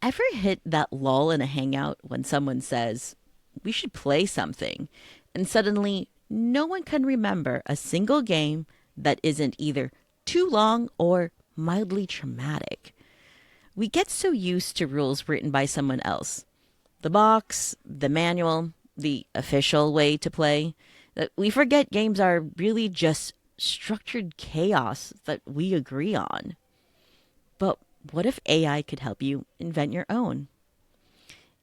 Ever hit that lull in a hangout when someone says, we should play something, and suddenly no one can remember a single game that isn't either too long or mildly traumatic? We get so used to rules written by someone else, the box, the manual, the official way to play, that we forget games are really just structured chaos that we agree on. But what if AI could help you invent your own?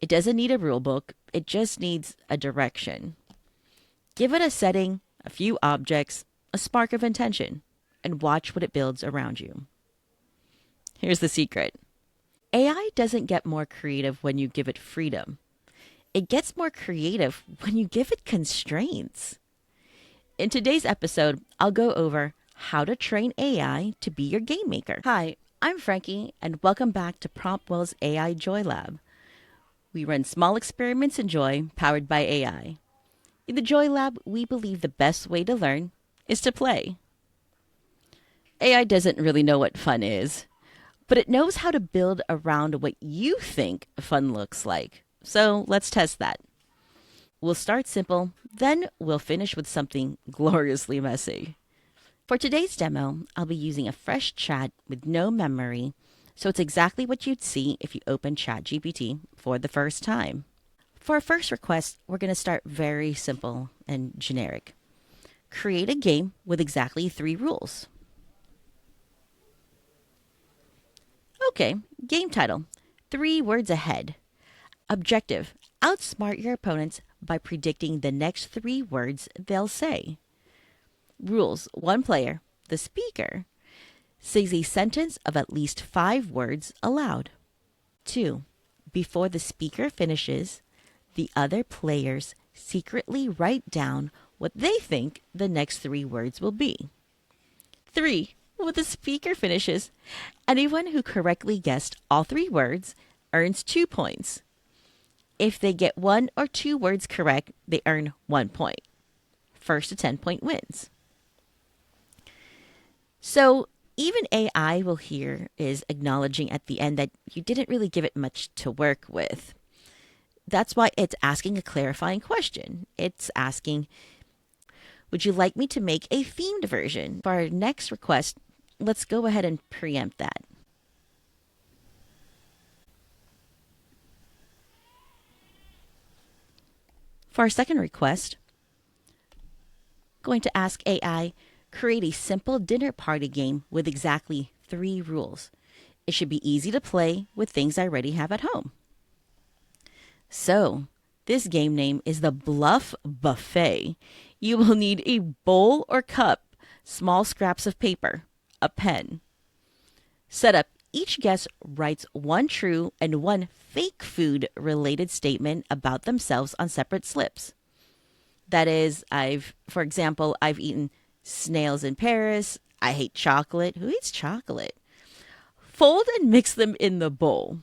It doesn't need a rule book, it just needs a direction. Give it a setting, a few objects, a spark of intention, and watch what it builds around you. Here's the secret: AI doesn't get more creative when you give it freedom. It gets more creative when you give it constraints. In today's episode, I'll go over how to train AI to be your game maker. Hi, I'm Frankie, and welcome back to Promptwell's AI Joy Lab. We run small experiments in joy powered by AI. In the Joy Lab, we believe the best way to learn is to play. AI doesn't really know what fun is, but it knows how to build around what you think fun looks like. So let's test that. We'll start simple, then we'll finish with something gloriously messy. For today's demo, I'll be using a fresh chat with no memory, so it's exactly what you'd see if you open ChatGPT for the first time. For our first request, we're going to start very simple and generic. Create a game with exactly 3 rules. Okay, game title, 3 words ahead. Objective, outsmart your opponents by predicting the next 3 words they'll say. Rules, 1 player, the speaker, says a sentence of at least 5 words aloud. 2, before the speaker finishes, the other players secretly write down what they think the next 3 words will be. 3, when the speaker finishes, anyone who correctly guessed all 3 words earns 2 points. If they get 1 or 2 words correct, they earn 1 point. First to 10-point wins. So even AI will hear is acknowledging at the end that you didn't really give it much to work with. That's why it's asking a clarifying question. It's asking, would you like me to make a themed version? For our next request, let's go ahead and preempt that. For our second request, going to ask AI, create a simple dinner party game with exactly 3 rules. It should be easy to play with things I already have at home. So, this game name is the Bluff Buffet. You will need a bowl or cup, small scraps of paper, a pen. Setup: each guest writes 1 true and 1 fake food related statement about themselves on separate slips. That is, for example, I've eaten snails in Paris. I hate chocolate. Who eats chocolate? Fold and mix them in the bowl.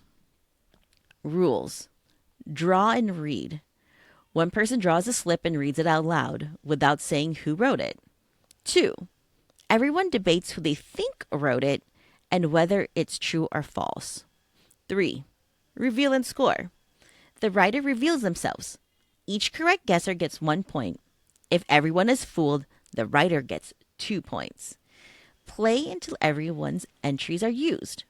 Rules: draw and read. 1 person draws a slip and reads it out loud without saying who wrote it. 2, everyone debates who they think wrote it and whether it's true or false. 3, reveal and score. The writer reveals themselves. Each correct guesser gets 1 point. If everyone is fooled, the writer gets 2 points. Play until everyone's entries are used.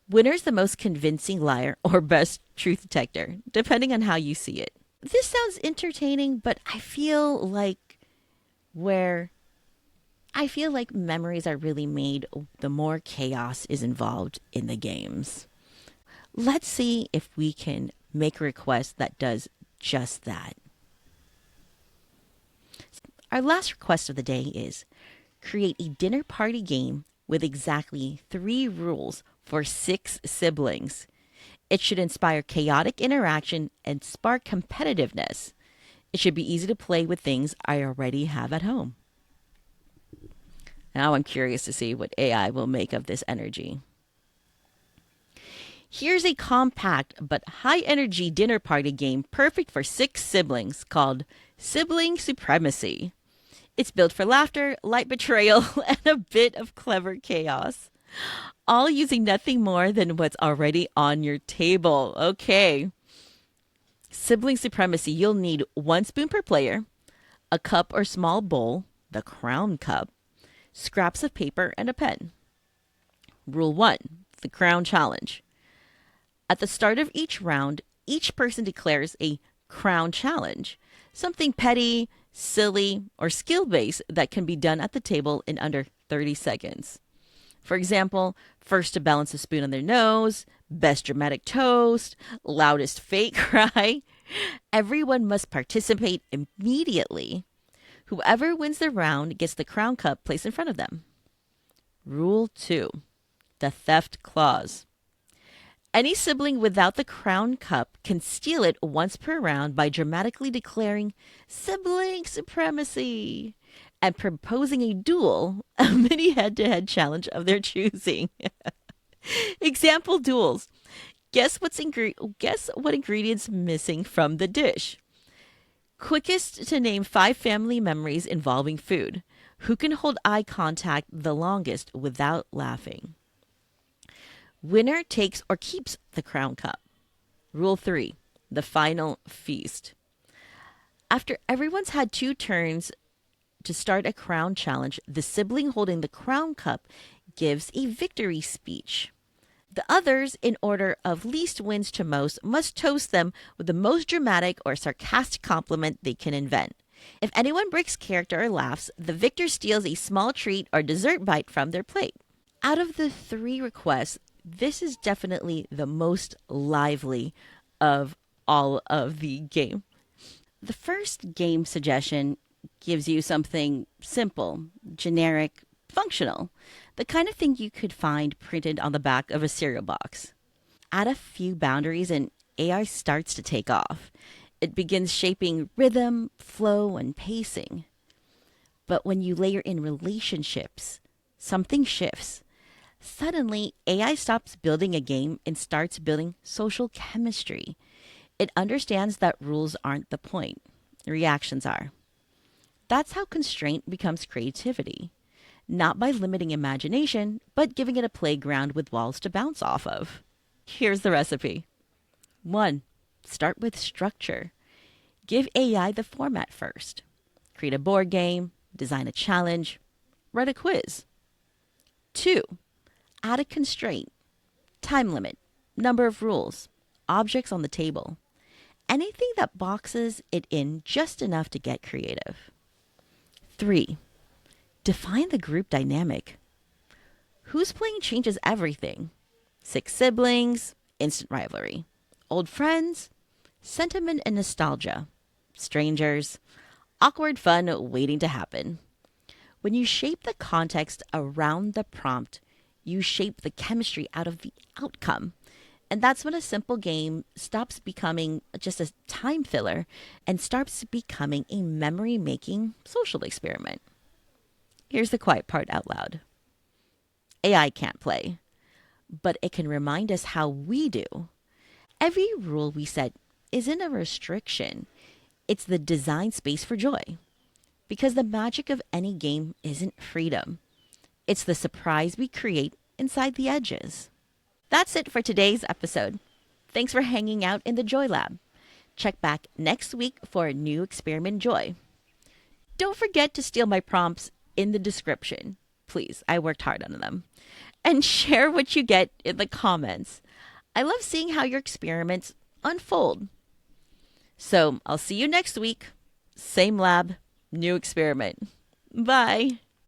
Winner is the most convincing liar or best truth detector, depending on how you see it. This sounds entertaining, but I feel like memories are really made the more chaos is involved in the games. Let's see if we can make a request that does just that. Our last request of the day is create a dinner party game with exactly 3 rules for 6 siblings. It should inspire chaotic interaction and spark competitiveness. It should be easy to play with things I already have at home. Now I'm curious to see what AI will make of this energy. Here's a compact but high-energy dinner party game perfect for 6 siblings called Sibling Supremacy. It's built for laughter, light betrayal, and a bit of clever chaos. all using nothing more than what's already on your table. Okay. Sibling supremacy, you'll need 1 spoon per player, a cup or small bowl, the crown cup, scraps of paper, and a pen. Rule 1, the crown challenge. At the start of each round, each person declares a crown challenge, something petty, silly, or skill based that can be done at the table in under 30 seconds. For example, first to balance a spoon on their nose, best dramatic toast, loudest fake cry. Everyone must participate immediately. Whoever wins the round gets the crown cup placed in front of them. Rule 2, the theft clause. Any sibling without the crown cup can steal it once per round by dramatically declaring sibling supremacy and proposing a duel, a mini head-to-head challenge of their choosing. Example duels. Guess what ingredients missing from the dish? Quickest to name 5 family memories involving food. Who can hold eye contact the longest without laughing? Winner takes or keeps the crown cup. Rule 3, the final feast. After everyone's had 2 turns to start a crown challenge, the sibling holding the crown cup gives a victory speech. The others, in order of least wins to most, must toast them with the most dramatic or sarcastic compliment they can invent. If anyone breaks character or laughs, the victor steals a small treat or dessert bite from their plate. Out of the 3 requests, this is definitely the most lively of all of the game. The first game suggestion gives you something simple, generic, functional, the kind of thing you could find printed on the back of a cereal box. Add a few boundaries and AI starts to take off. It begins shaping rhythm, flow, and pacing. But when you layer in relationships, something shifts. Suddenly, AI stops building a game and starts building social chemistry. It understands that rules aren't the point, reactions are. That's how constraint becomes creativity. Not by limiting imagination, but giving it a playground with walls to bounce off of. Here's the recipe. 1. Start with structure. Give AI the format first. Create a board game, design a challenge, write a quiz. 2. Add a constraint, time limit, number of rules, objects on the table. Anything that boxes it in just enough to get creative. 3. Define the group dynamic. Who's playing changes everything. 6 siblings, instant rivalry. Old friends, sentiment and nostalgia. Strangers, awkward fun waiting to happen. When you shape the context around the prompt, you shape the chemistry out of the outcome. And that's when a simple game stops becoming just a time filler and starts becoming a memory-making social experiment. Here's the quiet part out loud. AI can't play, but it can remind us how we do. Every rule we set isn't a restriction. It's the design space for joy. Because the magic of any game isn't freedom. It's the surprise we create inside the edges. That's it for today's episode. Thanks for hanging out in the Joy Lab. Check back next week for a new experiment joy. Don't forget to steal my prompts in the description. Please, I worked hard on them. And share what you get in the comments. I love seeing how your experiments unfold. So I'll see you next week. Same lab, new experiment. Bye.